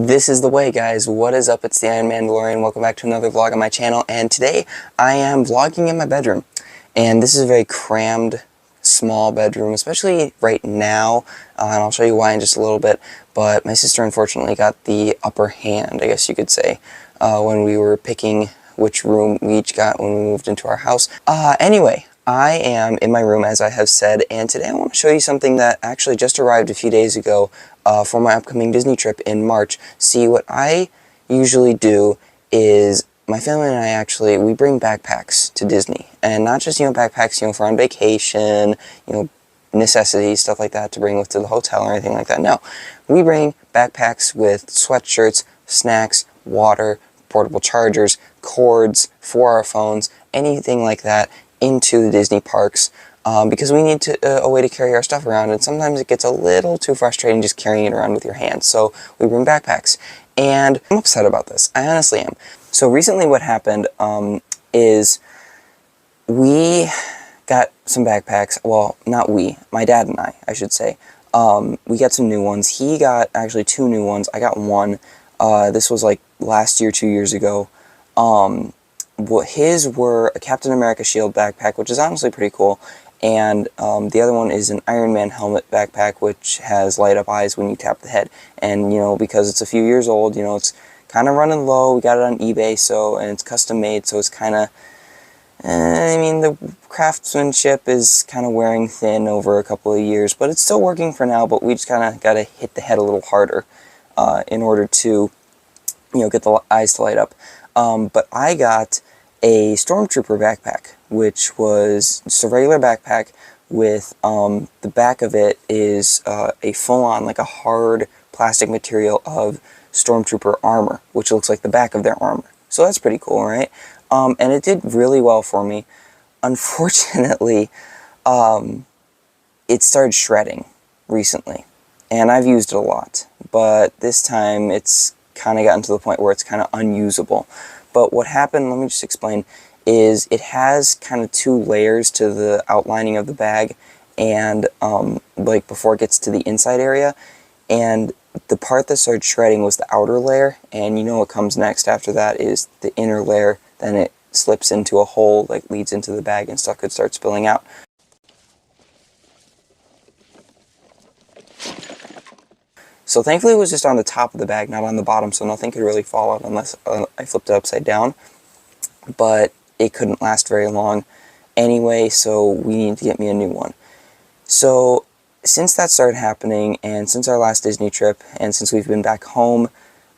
This is the way, guys. What is up? It's the Iron Mandalorian. Welcome back to another vlog on my channel, and today I am vlogging in my bedroom. And this is a very crammed, small bedroom, especially right now, and I'll show you why in just a little bit. But my sister unfortunately got the upper hand, I guess you could say, when we were picking which room we each got when we moved into our house. Anyway, I am in my room, as I have said, and today I want to show you something that actually just arrived a few days ago for my upcoming Disney trip in March. See, what I usually do is my family and I we bring backpacks to Disney, and not just, backpacks, for on vacation, necessities, stuff like that to bring with to the hotel or anything like that. No, we bring backpacks with sweatshirts, snacks, water, portable chargers, cords for our phones, anything like that into the Disney parks, because we need a way to carry our stuff around, and sometimes it gets a little too frustrating just carrying it around with your hands, so we bring backpacks. And I'm upset about this. I honestly am. So recently what happened is we got some backpacks. Well, not we, my dad and I should say. We got some new ones. He got actually 2 new ones. I got one. This was like last year, 2 years ago. His were a Captain America shield backpack, which is honestly pretty cool, and the other one is an Iron Man helmet backpack, which has light up eyes when you tap the head. And because it's a few years old, it's kind of running low. We got it on eBay, and it's custom made, so it's kind of, the craftsmanship is kind of wearing thin over a couple of years, but it's still working for now. But we just kind of got to hit the head a little harder in order to, get the eyes to light up. But I got a Stormtrooper backpack, which was just a regular backpack with, the back of it is a full-on, like a hard plastic material of Stormtrooper armor, which looks like the back of their armor. So that's pretty cool, right? And it did really well for me. Unfortunately, it started shredding recently, and I've used it a lot, but this time it's kind of gotten to the point where it's kind of unusable. But what happened, let me just explain, is it has kind of 2 layers to the outlining of the bag, and like before it gets to the inside area, and the part that started shredding was the outer layer, and what comes next after that is the inner layer. Then it slips into a hole that leads into the bag, and stuff could start spilling out. So thankfully it was just on the top of the bag, not on the bottom, so nothing could really fall out unless I flipped it upside down. But it couldn't last very long anyway, so we needed to get me a new one. So since that started happening, and since our last Disney trip, and since we've been back home,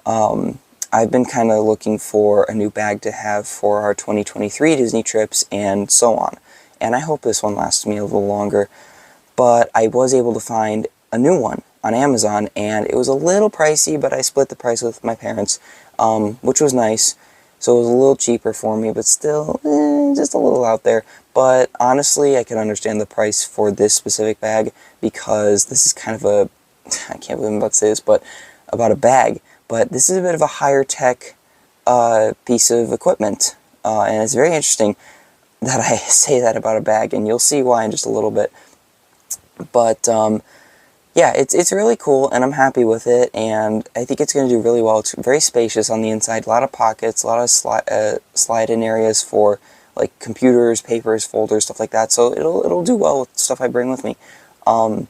I've been kind of looking for a new bag to have for our 2023 Disney trips, and so on. And I hope this one lasts me a little longer. But I was able to find a new one on Amazon, and it was a little pricey, but I split the price with my parents, which was nice. So it was a little cheaper for me, but still, just a little out there. But honestly, I can understand the price for this specific bag, because this is kind of a, I can't believe I'm about to say this, but about a bag. But this is a bit of a higher tech piece of equipment, and it's very interesting that I say that about a bag, and you'll see why in just a little bit. But yeah, it's really cool, and I'm happy with it, and I think it's going to do really well. It's very spacious on the inside, a lot of pockets, a lot of slide-in areas for like computers, papers, folders, stuff like that. So it'll do well with stuff I bring with me. And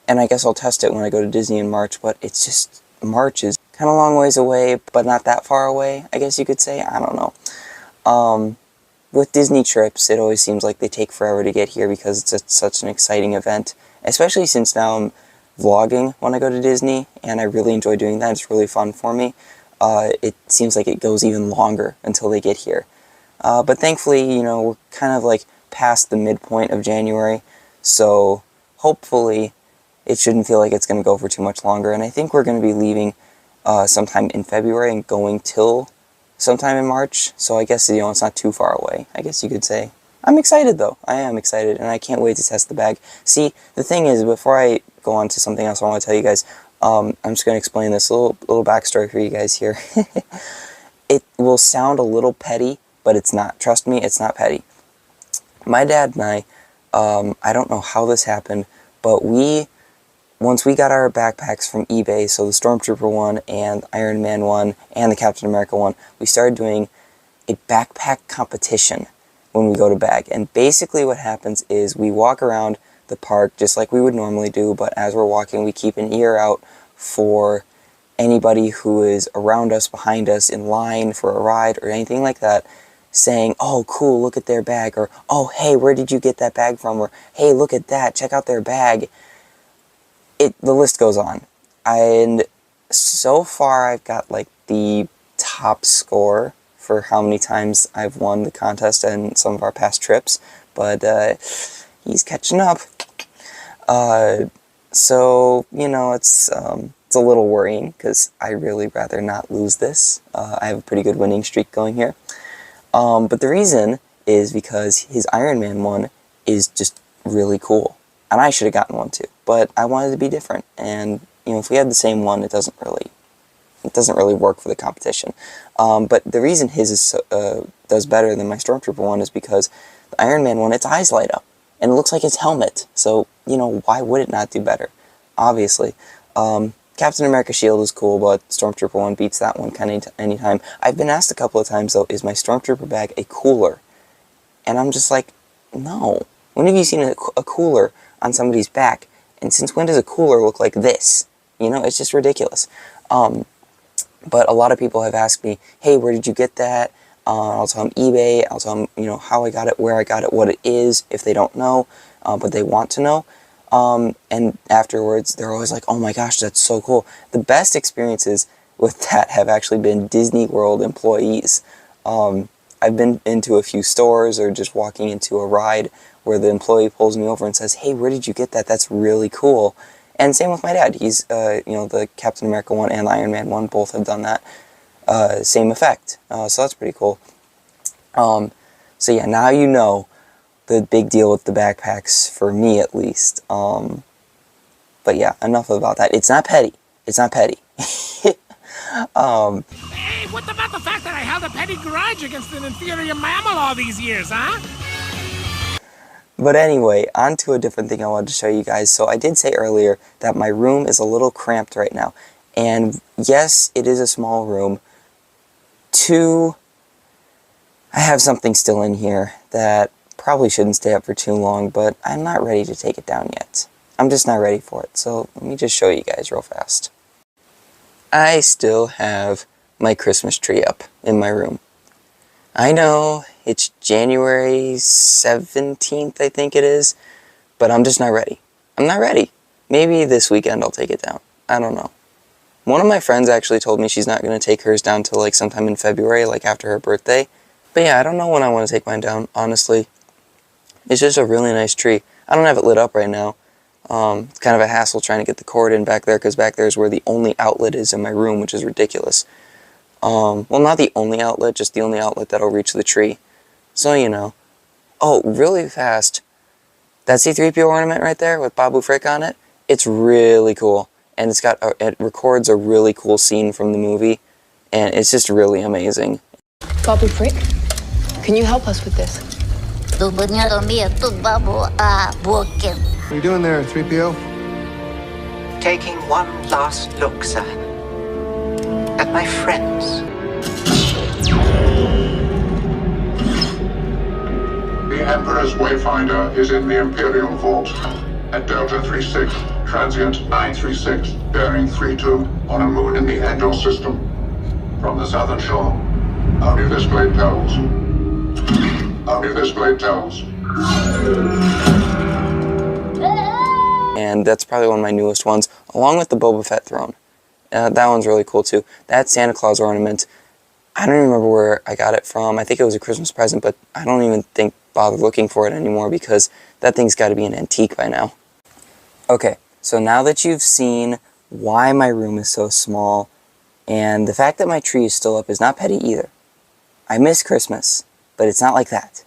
I guess I'll test it when I go to Disney in March. But it's just, March is kind of a long ways away, but not that far away, I guess you could say. I don't know. With Disney trips, it always seems like they take forever to get here because it's such an exciting event, especially since now I'm vlogging when I go to Disney, and I really enjoy doing that. It's really fun for me. It seems like it goes even longer until they get here. But thankfully, we're kind of like past the midpoint of January, so hopefully it shouldn't feel like it's going to go for too much longer. And I think we're going to be leaving sometime in February and going till sometime in March, so I guess, it's not too far away, I guess you could say. I'm excited, though. I am excited, and I can't wait to test the bag. See, the thing is, before I go on to something else I want to tell you guys, I'm just going to explain this little backstory for you guys here. It will sound a little petty, but it's not. Trust me, it's not petty. My dad and I don't know how this happened, but we once we got our backpacks from eBay, so the Stormtrooper one and Iron Man one and the Captain America one, we started doing a backpack competition when we go to bag. And basically what happens is we walk around the park just like we would normally do, but as we're walking we keep an ear out for anybody who is around us, behind us, in line for a ride or anything like that, saying, oh cool, look at their bag, or oh hey, where did you get that bag from, or hey, look at that, check out their bag. The list goes on. And so far I've got like the top score for how many times I've won the contest and some of our past trips, but he's catching up. So, you know, it's a little worrying because I really rather not lose this. I have a pretty good winning streak going here. But the reason is because his Iron Man one is just really cool. And I should have gotten one too, but I wanted to be different. And, you know, if we had the same one, it doesn't really work for the competition. But the reason his is does better than my Stormtrooper one is because the Iron Man one, its eyes light up. And it looks like its helmet. So, you know, why would it not do better? Obviously. Captain America shield is cool, but Stormtrooper one beats that one kind of anytime. I've been asked a couple of times, though, is my Stormtrooper bag a cooler? And I'm just like, no. When have you seen a cooler on somebody's back? And since when does a cooler look like this? You know, it's just ridiculous. But a lot of people have asked me, hey, where did you get that? I'll tell them eBay. I'll tell them, you know, how I got it, where I got it, what it is, if they don't know, but they want to know. And afterwards, they're always like, oh my gosh, that's so cool. The best experiences with that have actually been Disney World employees. I've been into a few stores or just walking into a ride where the employee pulls me over and says, hey, where did you get that? That's really cool. And same with my dad. He's, you know, the Captain America one and the Iron Man one, both have done that. Same effect. So that's pretty cool. So yeah, now you know the big deal with the backpacks, for me at least. But yeah, enough about that. It's not petty. It's not petty. Hey, what about the fact that I held a petty grudge against an inferior mammal all these years, huh? But anyway, on to a different thing I wanted to show you guys. So I did say earlier that my room is a little cramped right now. And yes, it is a small room. 2, I have something still in here that probably shouldn't stay up for too long, but I'm not ready to take it down yet. I'm just not ready for it. So let me just show you guys real fast. I still have my Christmas tree up in my room. I know it's January 17th, I think it is, but I'm just not ready. I'm not ready. Maybe this weekend I'll take it down. I don't know. One of my friends actually told me she's not going to take hers down till like sometime in February, like after her birthday. But yeah, I don't know when I want to take mine down, honestly. It's just a really nice tree. I don't have it lit up right now. It's kind of a hassle trying to get the cord in back there, because back there is where the only outlet is in my room, which is ridiculous. Well, not the only outlet, just the only outlet that'll reach the tree. So, you know. Oh, really fast. That C-3PO ornament right there with Babu Frick on it, it's really cool. And it's got it records a really cool scene from the movie, and it's just really amazing. Babu Frick, can you help us with this? What are you doing there, 3PO? Taking one last look, sir, at my friends. The Emperor's Wayfinder is in the Imperial Vault at Delta 36, transient 936, bearing 32 on a moon in the Endor system. From the southern shore, only this blade tells. Only this blade tells. And that's probably one of my newest ones, along with the Boba Fett throne. That one's really cool too. That Santa Claus ornament, I don't remember where I got it from. I think it was a Christmas present, but I don't even bother looking for it anymore because that thing's got to be an antique by now. Okay, so now that you've seen why my room is so small, and the fact that my tree is still up is not petty either. I miss Christmas, but it's not like that.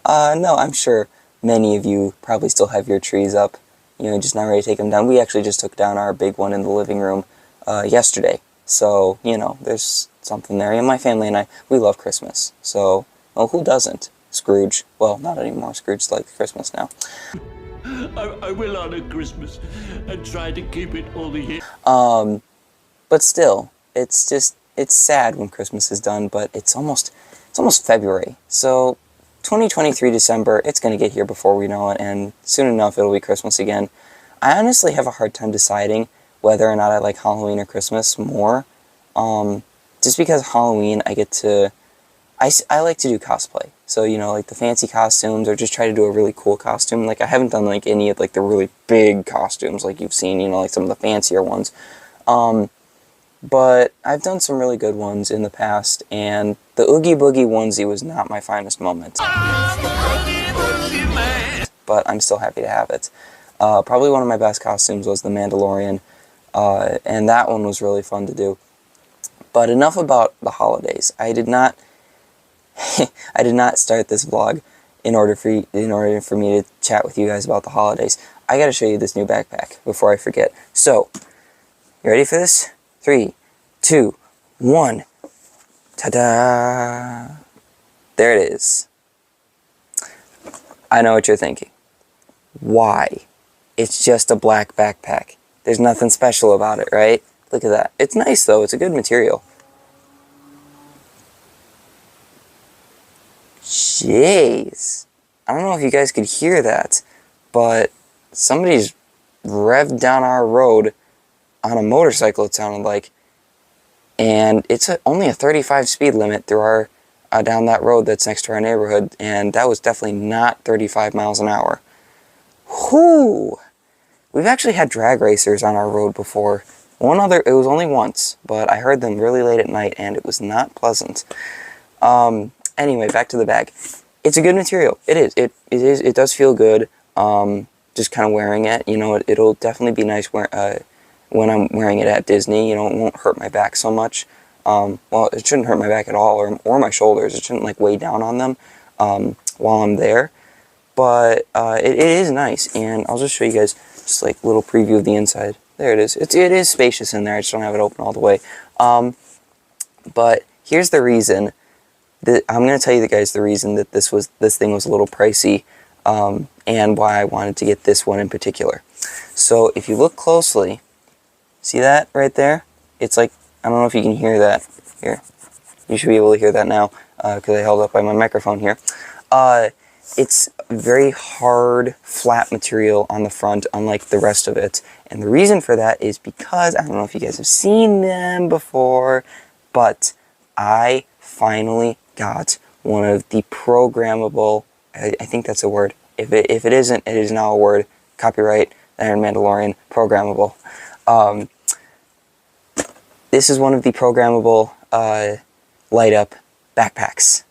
No, I'm sure many of you probably still have your trees up, you know, just not ready to take them down. We actually just took down our big one in the living room yesterday. So, you know, there's something there. And my family and I, we love Christmas. So, well, who doesn't? Scrooge. Well, not anymore. Scrooge likes Christmas now. I will honor Christmas and try to keep it all the year. But still, it's sad when Christmas is done, but it's almost February. So 2023 December, it's going to get here before we know it, and soon enough it'll be Christmas again. I honestly have a hard time deciding whether or not I like Halloween or Christmas more. Just because Halloween, I like to do cosplay. So, you know, like the fancy costumes, or just try to do a really cool costume. Like, I haven't done like any of like the really big costumes like you've seen, you know, like some of the fancier ones. But I've done some really good ones in the past, and the Oogie Boogie onesie was not my finest moment. But I'm still happy to have it. Probably one of my best costumes was the Mandalorian, and that one was really fun to do. But enough about the holidays. I did not start this vlog in order for me to chat with you guys about the holidays. I gotta show you this new backpack before I forget. So, you ready for this? 3, 2, 1. Ta-da! There it is. I know what you're thinking. Why? It's just a black backpack. There's nothing special about it, right? Look at that. It's nice though. It's a good material. Jeez. I don't know if you guys could hear that, but somebody's revved down our road on a motorcycle, it sounded like. And it's only a 35 speed limit through our down that road that's next to our neighborhood, and that was definitely not 35 miles an hour. Whoo! We've actually had drag racers on our road before. It was only once, but I heard them really late at night, and it was not pleasant. Anyway, back to the bag. It's a good material. It is. It does feel good. Just kind of wearing it, you know, it'll definitely be nice when I'm wearing it at Disney. You know, it won't hurt my back so much. Well, it shouldn't hurt my back at all, or my shoulders. It shouldn't like weigh down on them while I'm there. But it is nice, and I'll just show you guys just like a little preview of the inside. There it is. It is spacious in there. I just don't have it open all the way. But here's the reason. I'm going to tell you guys the reason that this thing was a little pricey, and why I wanted to get this one in particular. So if you look closely, see that right there? It's like, I don't know if you can hear that. Here, you should be able to hear that now, because I held up by my microphone here. It's very hard, flat material on the front, unlike the rest of it. And the reason for that is because, I don't know if you guys have seen them before, but I finally got one of the programmable, I think that's a word. If it isn't, it is now a word. Copyright, Iron Mandalorian, programmable. This is one of the programmable light up backpacks.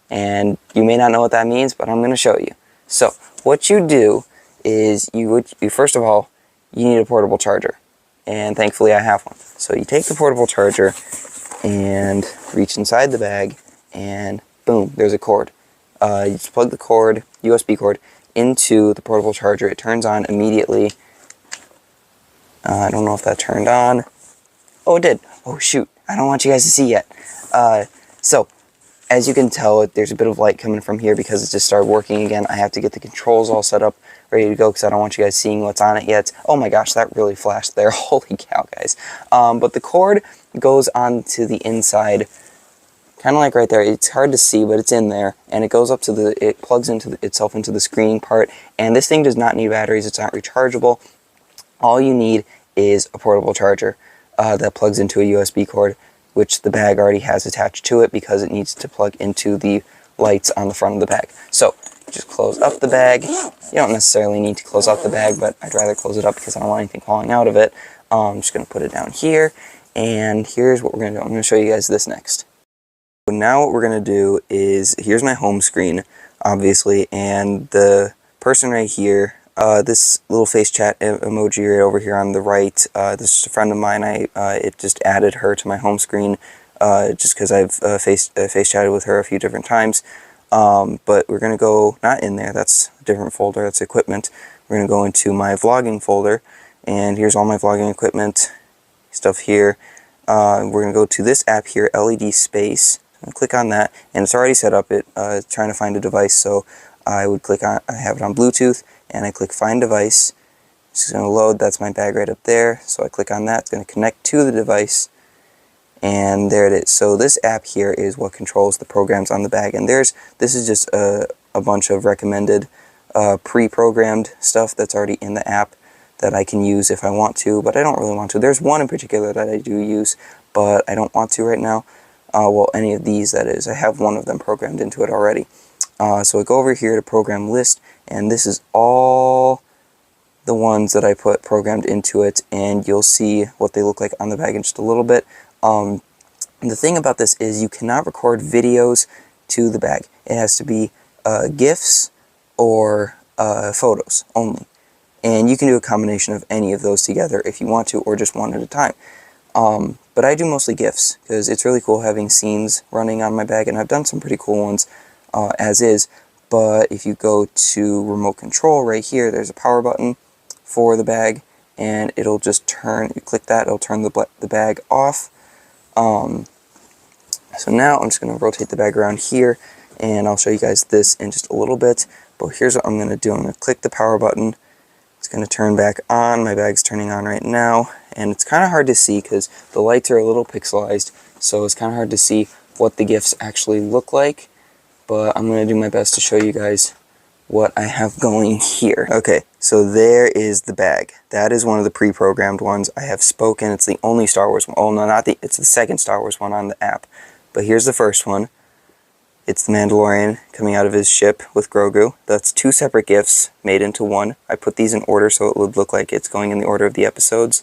And you may not know what that means, but I'm going to show you. So, what you do is, you first of all, you need a portable charger. And thankfully I have one. So you take the portable charger and reach inside the bag, and boom, there's a cord. You just plug the cord, USB cord, into the portable charger. It turns on immediately. I don't know if that turned on. Oh, it did. Oh, shoot. I don't want you guys to see yet. So, as you can tell, there's a bit of light coming from here because it just started working again. I have to get the controls all set up, ready to go, because I don't want you guys seeing what's on it yet. Oh my gosh, that really flashed there. Holy cow, guys. But the cord goes onto the inside, kind of like right there. It's hard to see, but it's in there. And it goes up to it plugs itself into the screening part. And this thing does not need batteries. It's not rechargeable. All you need is a portable charger that plugs into a USB cord, which the bag already has attached to it because it needs to plug into the lights on the front of the bag. So, just close up the bag. You don't necessarily need to close up the bag, but I'd rather close it up because I don't want anything falling out of it. I'm just going to put it down here, and here's what we're going to do. I'm going to show you guys this next. So now what we're going to do is, here's my home screen, obviously, and the person right here, this little face chat emoji right over here on the right, this is a friend of mine. It just added her to my home screen just because I've face chatted with her a few different times. But we're going to go, not in there, that's a different folder, that's equipment. We're going to go into my vlogging folder, and here's all my vlogging equipment stuff here. We're going to go to this app here, LED Space. I'm going to click on that, and it's already set up. Trying to find a device, so I would click on, I have it on Bluetooth, and I click Find Device. It's going to load. That's my bag right up there. So I click on that. It's going to connect to the device. And there it is. So this app here is what controls the programs on the bag. And this is just a bunch of recommended pre-programmed stuff that's already in the app that I can use if I want to, but I don't really want to. There's one in particular that I do use, but I don't want to right now. Well, any of these, that is. I have one of them programmed into it already. So I go over here to Program List, and this is all the ones that I put programmed into it, and you'll see what they look like on the bag in just a little bit. The thing about this is you cannot record videos to the bag. It has to be GIFs or photos only. And you can do a combination of any of those together if you want to, or just one at a time. But I do mostly GIFs, because it's really cool having scenes running on my bag, and I've done some pretty cool ones as is. But if you go to Remote Control right here, there's a power button for the bag, and it'll just turn, you click that, it'll turn the bag off. So now I'm just going to rotate the bag around here, and I'll show you guys this in just a little bit. But here's what I'm going to do. I'm going to click the power button. It's going to turn back on. My bag's turning on right now, and it's kind of hard to see because the lights are a little pixelized, so it's kind of hard to see what the GIFs actually look like, but I'm going to do my best to show you guys what I have going here. Okay, so there is the bag. That is one of the pre-programmed ones. I have spoken. It's the only Star Wars one. Oh, no, it's the second Star Wars one on the app. But here's the first one. It's the Mandalorian coming out of his ship with Grogu. That's two separate GIFs made into one. I put these in order so it would look like it's going in the order of the episodes.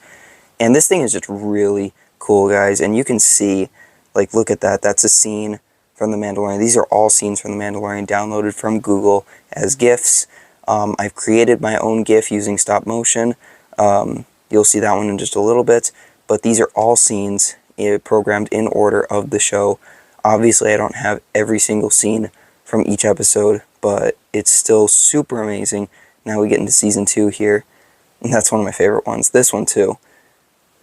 And this thing is just really cool, guys. And you can see, like, look at that. That's a scene from the Mandalorian. These are all scenes from the Mandalorian downloaded from Google as GIFs. I've created my own GIF using stop motion. You'll see that one in just a little bit. But these are all scenes programmed in order of the show. Obviously, I don't have every single scene from each episode, but it's still super amazing. Now we get into Season 2 here, and that's one of my favorite ones. This one, too.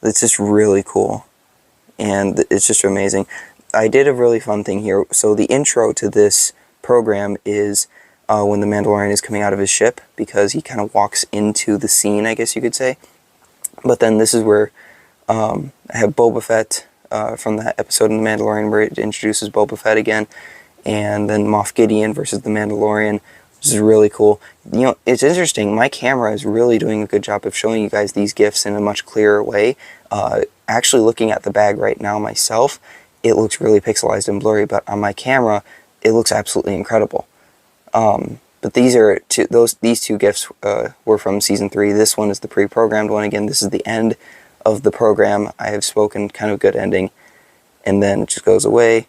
It's just really cool, and it's just amazing. I did a really fun thing here. So the intro to this program is when the Mandalorian is coming out of his ship, because he kind of walks into the scene, I guess you could say. But then this is where I have Boba Fett from that episode in The Mandalorian where it introduces Boba Fett again, and then Moff Gideon versus the Mandalorian, which is really cool. You know, it's interesting. My camera is really doing a good job of showing you guys these GIFs in a much clearer way. Actually, looking at the bag right now myself, it looks really pixelized and blurry, but on my camera, it looks absolutely incredible. But these are these two GIFs were from Season 3. This one is the pre-programmed one. Again, this is the end of the program. I have spoken, kind of good ending, and then it just goes away,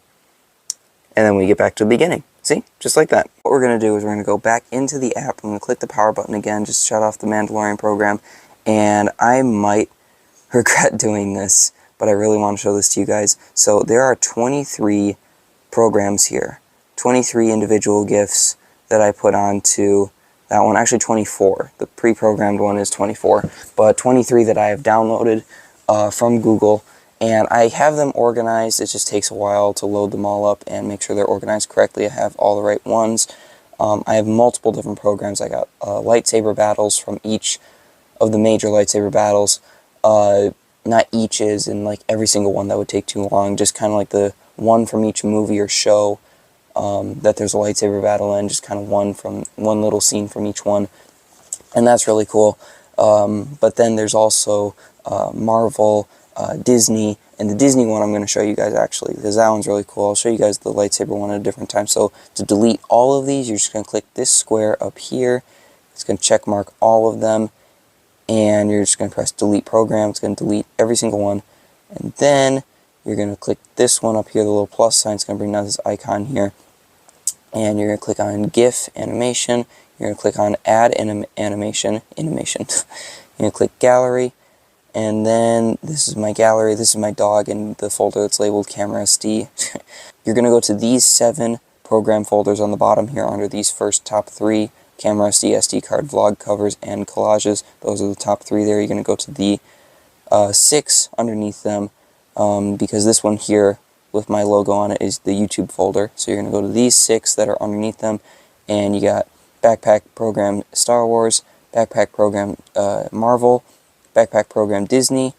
and then we get back to the beginning. See? Just like that. What we're going to do is we're going to go back into the app. I'm going to click the power button again, just shut off the Mandalorian program, and I might regret doing this, but I really want to show this to you guys. So there are 23 programs here, 23 individual GIFs that I put onto that one. Actually 24. The pre-programmed one is 24, but 23 that I have downloaded from Google, and I have them organized. It just takes a while to load them all up and make sure they're organized correctly. I have all the right ones. I have multiple different programs. I got lightsaber battles from each of the major lightsaber battles. Not each is in like every single one, that would take too long. Just kind of like the one from each movie or show that there's a lightsaber battle in, just kind of one little scene from each one, and that's really cool. But then there's also Marvel, Disney, and the Disney one I'm going to show you guys actually, because that one's really cool. I'll show you guys the lightsaber one at a different time. So to delete all of these, you're just going to click this square up here. It's going to check mark all of them, and you're just going to press delete program. It's going to delete every single one, and then you're going to click this one up here, the little plus sign. It's going to bring down this icon here, and you're going to click on GIF animation. You're going to click on add animation. You're going to click gallery, and then this is my gallery. This is my dog in the folder that's labeled camera SD. You're going to go to these 7 program folders on the bottom here under these first top 3, camera SD, SD card, vlog covers, and collages. Those are the top 3 there. You're going to go to the 6 underneath them, because this one here with my logo on it is the YouTube folder. So you're going to go to these 6 that are underneath them, and you got backpack program Star Wars, backpack program Marvel, backpack program Disney,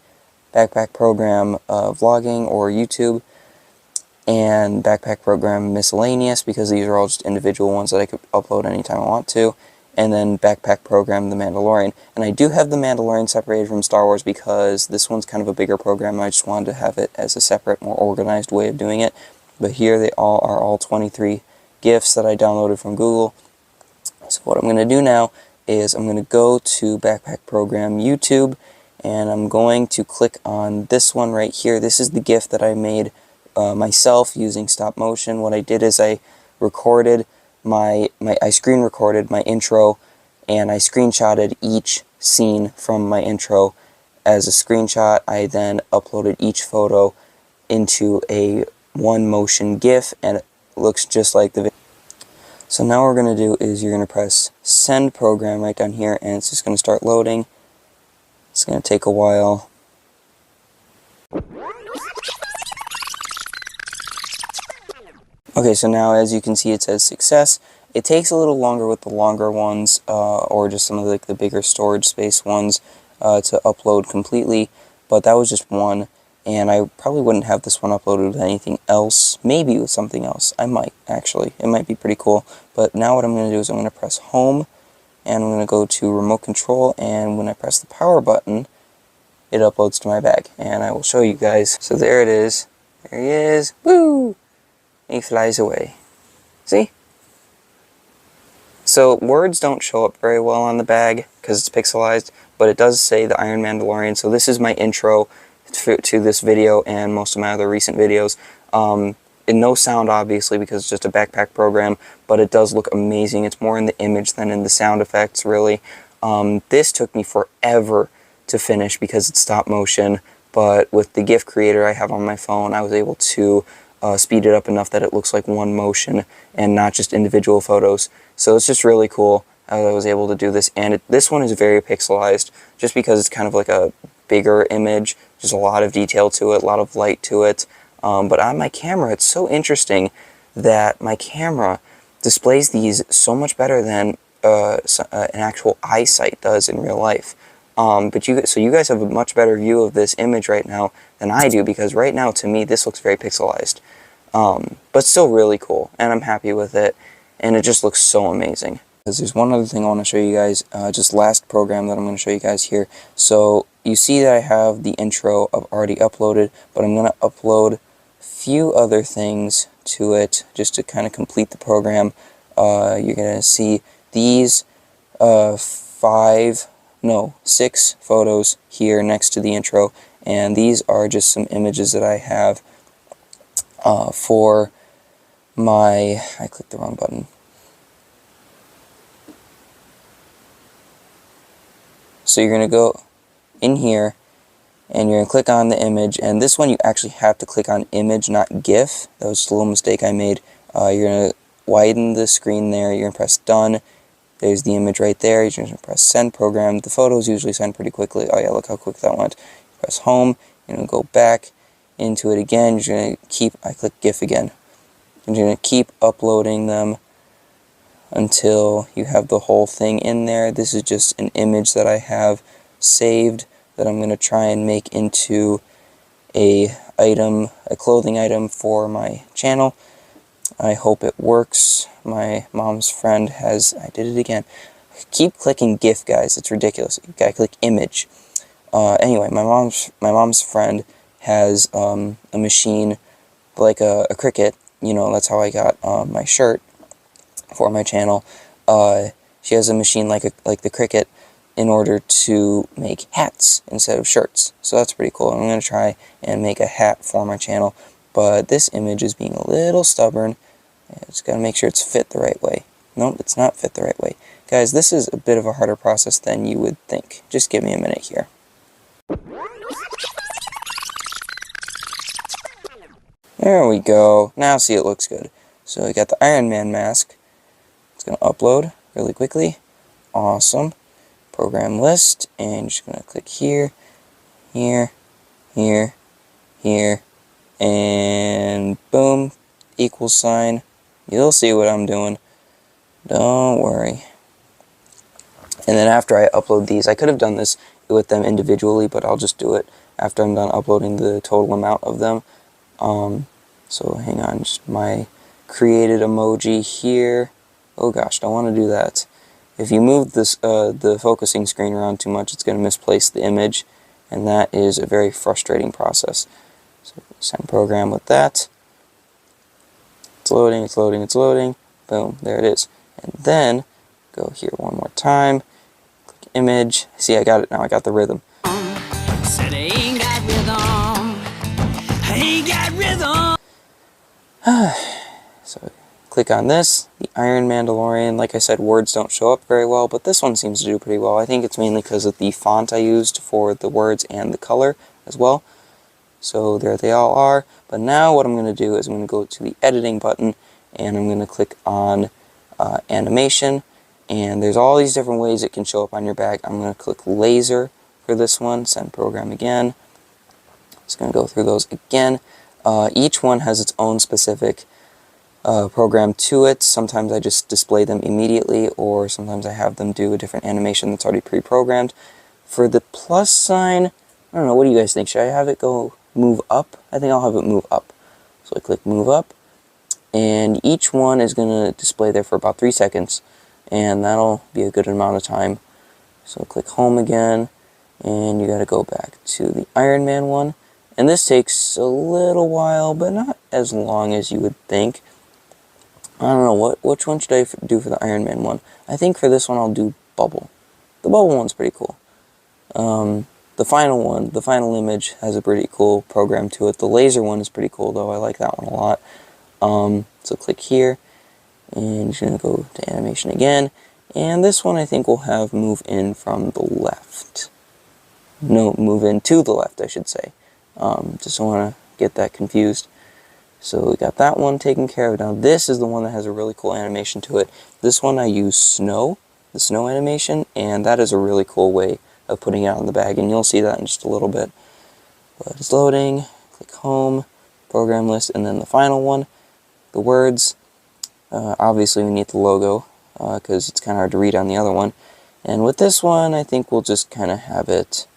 backpack program vlogging or YouTube, and backpack program miscellaneous, because these are all just individual ones that I could upload anytime I want to, and then backpack program The Mandalorian. And I do have The Mandalorian separated from Star Wars because this one's kind of a bigger program, and I just wanted to have it as a separate, more organized way of doing it. But here they all are, all 23 GIFs that I downloaded from Google. So what I'm going to do now is I'm going to go to backpack program YouTube, and I'm going to click on this one right here. This is the GIF that I made myself using stop motion. What I did is I recorded I screen recorded my intro, and I screenshotted each scene from my intro as a screenshot. I then uploaded each photo into a one motion GIF, and it looks just like the video. So now what we're going to do is you're going to press send program right down here, and it's just going to start loading. It's going to take a while. Okay, so now as you can see it says success. It takes a little longer with the longer ones, or just some of the bigger storage space ones, to upload completely, but that was just one, and I probably wouldn't have this one uploaded with anything else. Maybe with something else. I might, actually. It might be pretty cool. But now what I'm going to do is I'm going to press home, and I'm going to go to remote control, and when I press the power button, it uploads to my bag, and I will show you guys. So there it is. There he is. Woo! He flies away. See? So words don't show up very well on the bag because it's pixelized, but it does say the Iron Mandalorian. So this is my intro to this video and most of my other recent videos. And no sound, obviously, because it's just a backpack program, but it does look amazing. It's more in the image than in the sound effects, really. This took me forever to finish because it's stop motion, but with the GIF creator I have on my phone, I was able to speed it up enough that it looks like one motion and not just individual photos. So it's just really cool how I was able to do this. And this one is very pixelized just because it's kind of like a bigger image. There's a lot of detail to it, a lot of light to it. But on my camera, it's so interesting that my camera displays these so much better than an actual eyesight does in real life. So you guys have a much better view of this image right now than I do, because right now, to me, this looks very pixelized. But still really cool, and I'm happy with it, and it just looks so amazing. There's one other thing I want to show you guys, just last program that I'm going to show you guys here. So you see that I have the intro already uploaded, but I'm going to upload a few other things to it just to kind of complete the program. You're going to see these 6 photos here next to the intro, and these are just some images that I have for my, I clicked the wrong button. So you're going to go in here, and you're going to click on the image, and this one you actually have to click on image, not GIF. That was just a little mistake I made. You're going to widen the screen there, you're going to press done. There's the image right there. You're going to press send program. The photos usually send pretty quickly. Oh yeah, look how quick that went. Press home. You're going to go back into it again. You're going to keep, I click GIF again. And you're going to keep uploading them until you have the whole thing in there. This is just an image that I have saved that I'm going to try and make into a clothing item for my channel. I hope it works. My mom's friend has, I did it again. Keep clicking GIF, guys. It's ridiculous. You gotta click image. Anyway, my mom's friend has a machine like a Cricut. You know, that's how I got my shirt for my channel. She has a machine like the Cricut in order to make hats instead of shirts. So that's pretty cool. I'm gonna try and make a hat for my channel. But this image is being a little stubborn. Just gotta make sure it's fit the right way. Nope, it's not fit the right way. Guys, this is a bit of a harder process than you would think. Just give me a minute here. There we go. Now see, it looks good. So we got the Iron Man mask. It's gonna upload really quickly. Awesome. Program list, and you're just gonna click here, here, here, here, and boom, equal sign. You'll see what I'm doing. Don't worry. And then after I upload these, I could have done this with them individually, but I'll just do it after I'm done uploading the total amount of them. So hang on, just my created emoji here. Oh gosh, don't want to do that. If you move this the focusing screen around too much, it's going to misplace the image, and that is a very frustrating process. So send program with that. It's loading, it's loading, it's loading. Boom, there it is. And then go here one more time. Click image. See, I got it now. I got the rhythm. Said I ain't got rhythm. I ain't got rhythm. So click on this, the Iron Mandalorian. Like I said, words don't show up very well, but this one seems to do pretty well. I think it's mainly because of the font I used for the words and the color as well. So there they all are. But now what I'm going to do is I'm going to go to the editing button, and I'm going to click on animation. And there's all these different ways it can show up on your bag. I'm going to click laser for this one, send program again. Just going to go through those again. Each one has its own specific program to it. Sometimes I just display them immediately, or sometimes I have them do a different animation that's already pre-programmed. For the plus sign, I don't know, what do you guys think? Should I have it go move up? I think I'll have it move up. So I click move up, and each one is going to display there for about 3 seconds, and that'll be a good amount of time. So click home again, and you got to go back to the Iron Man one. And this takes a little while, but not as long as you would think. I don't know, which one should I do for the Iron Man one? I think for this one I'll do Bubble. The Bubble one's pretty cool. The final one, the final image, has a pretty cool program to it. The laser one is pretty cool though, I like that one a lot. So click here, and you're going to go to animation again. And this one I think will have move in from the left. No, move in to the left, I should say. Just don't want to get that confused. So we got that one taken care of. Now this is the one that has a really cool animation to it. This one I use snow, the snow animation, and that is a really cool way of putting it on the bag, and you'll see that in just a little bit. But it's loading, click home, program list, and then the final one, the words. Obviously we need the logo, because it's kind of hard to read on the other one. And with this one, I think we'll just kind of have it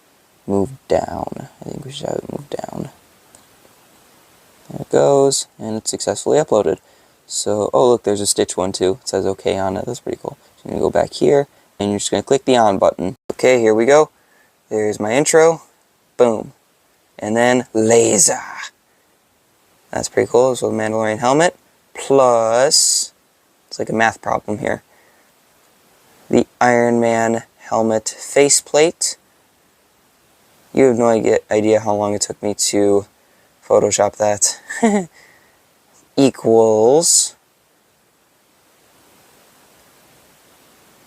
move down. I think we should have it move down. There it goes, and it's successfully uploaded. So, oh look, there's a Stitch one too. It says OK on it. That's pretty cool. So you're going to go back here, and you're just going to click the on button. Okay, here we go. There's my intro. Boom. And then laser. That's pretty cool. So the Mandalorian helmet, plus, it's like a math problem here, the Iron Man helmet faceplate. You have no idea how long it took me to Photoshop that. Equals,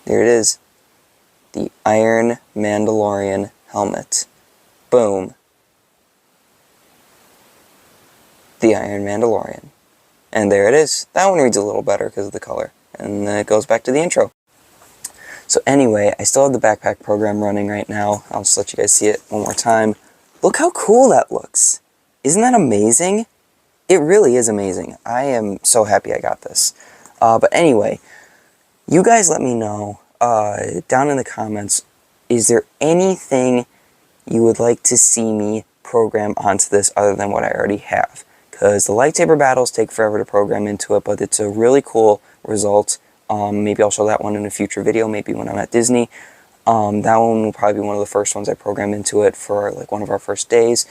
there it is, the Iron Mandalorian helmet. Boom. The Iron Mandalorian. And there it is. That one reads a little better because of the color. And then it goes back to the intro. So anyway, I still have the backpack program running right now. I'll just let you guys see it one more time. Look how cool that looks. Isn't that amazing? It really is amazing. I am so happy I got this. But anyway, you guys let me know down in the comments, is there anything you would like to see me program onto this other than what I already have? Because the lightsaber battles take forever to program into it, but it's a really cool result. Maybe I'll show that one in a future video, maybe when I'm at Disney. That one will probably be one of the first ones I program into it for like one of our first days.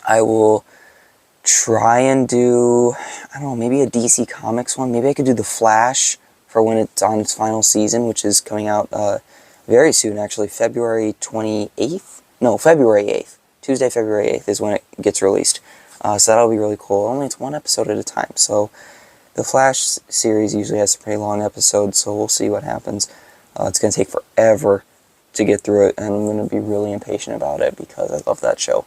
I will try and do, I don't know, maybe a DC Comics one. Maybe I could do The Flash for when it's on its final season, which is coming out very soon, actually, February 28th? No, February 8th. Tuesday, February 8th is when it gets released. So that'll be really cool. Only it's one episode at a time. So the Flash series usually has some pretty long episodes, so we'll see what happens. It's going to take forever to get through it, and I'm going to be really impatient about it because I love that show.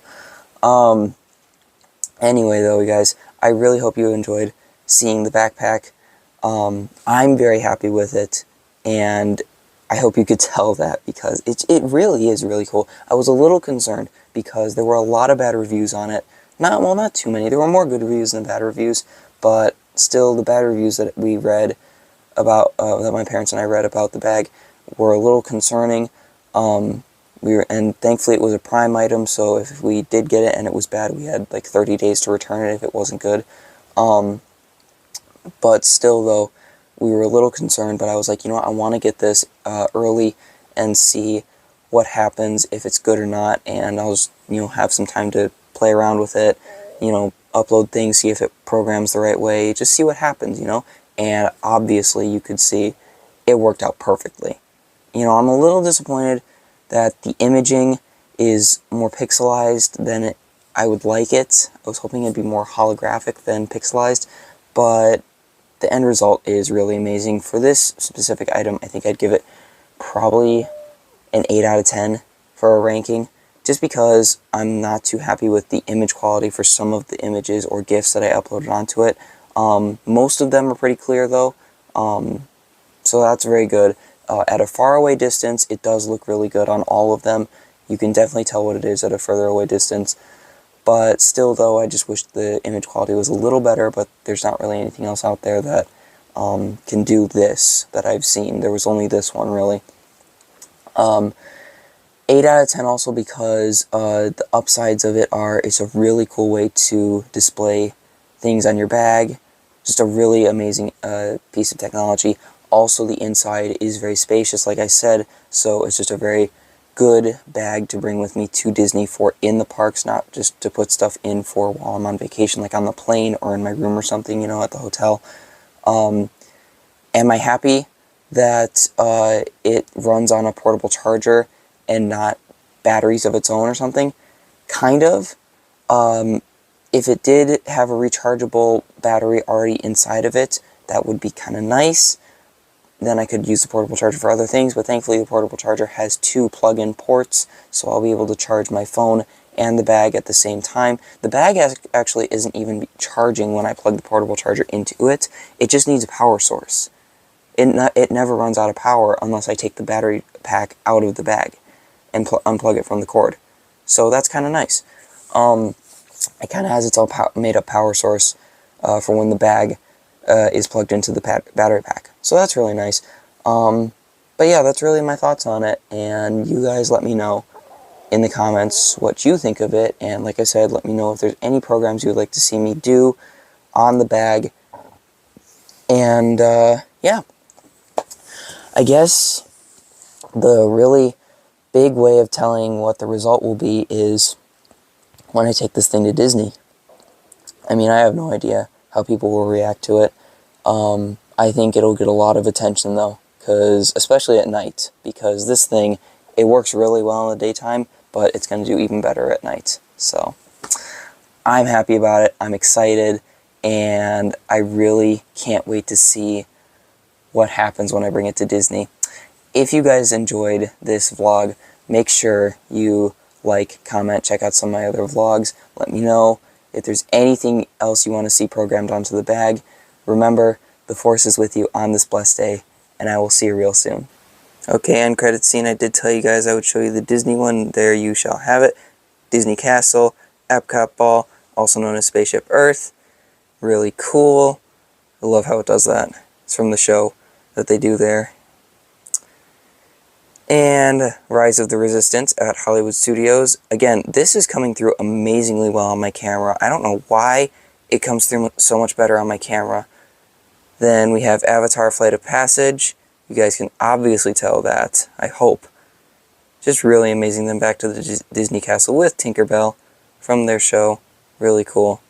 Anyway, though, you guys, I really hope you enjoyed seeing the backpack. I'm very happy with it, and I hope you could tell that because it really is really cool. I was a little concerned because there were a lot of bad reviews on it. Not too many. There were more good reviews than bad reviews, but still the bad reviews that we read about that my parents and I read about the bag were a little concerning. And thankfully it was a Prime item, so if we did get it and it was bad, we had like 30 days to return it if it wasn't good. But still though, we were a little concerned, but I was like, you know what, I want to get this early and see what happens, if it's good or not, and I'll just, you know, have some time to play around with it, you know, upload things, see if it programs the right way, just see what happens, you know. And obviously you could see it worked out perfectly. You know, I'm a little disappointed that the imaging is more pixelized than I would like it. I was hoping it'd be more holographic than pixelized, but the end result is really amazing. For this specific item, I think I'd give it probably an 8 out of 10 for a ranking, just because I'm not too happy with the image quality for some of the images or GIFs that I uploaded onto it. Most of them are pretty clear though, so that's very good. At a far away distance, it does look really good on all of them. You can definitely tell what it is at a further away distance. But still though, I just wish the image quality was a little better, but there's not really anything else out there that can do this that I've seen. There was only this one really. 8 out of 10 also because the upsides of it are it's a really cool way to display things on your bag. Just a really amazing piece of technology. Also, the inside is very spacious, like I said, so it's just a very good bag to bring with me to Disney for in the parks, not just to put stuff in for while I'm on vacation, like on the plane or in my room or something, you know, at the hotel. Am I happy that it runs on a portable charger and not batteries of its own or something? Kind of. If it did have a rechargeable battery already inside of it, that would be kind of nice. Then I could use the portable charger for other things, but thankfully the portable charger has 2 plug-in ports, so I'll be able to charge my phone and the bag at the same time. The bag actually isn't even charging when I plug the portable charger into it. It just needs a power source. It never runs out of power unless I take the battery pack out of the bag and unplug it from the cord. So that's kind of nice. It kind of has its own made-up power source for when the bag is plugged into the battery pack. So that's really nice. But yeah, that's really my thoughts on it, and you guys let me know in the comments what you think of it, and like I said, let me know if there's any programs you would like to see me do on the bag. And yeah, I guess the really big way of telling what the result will be is when I take this thing to Disney. I mean, I have no idea how people will react to it. I think it'll get a lot of attention though, especially at night, because this thing, it works really well in the daytime, but it's going to do even better at night. So I'm happy about it, I'm excited, and I really can't wait to see what happens when I bring it to Disney. If you guys enjoyed this vlog, make sure you like, comment, check out some of my other vlogs. Let me know if there's anything else you want to see programmed onto the bag. Remember, the Force is with you on this blessed day, and I will see you real soon. Okay, end credit scene, I did tell you guys I would show you the Disney one. There you shall have it. Disney Castle, Epcot Ball, also known as Spaceship Earth. Really cool. I love how it does that. It's from the show that they do there. And Rise of the Resistance at Hollywood Studios. Again, this is coming through amazingly well on my camera. I don't know why it comes through so much better on my camera. Then we have Avatar Flight of Passage. You guys can obviously tell that, I hope. Just really amazing. Then back to the Disney Castle with Tinkerbell from their show. Really cool.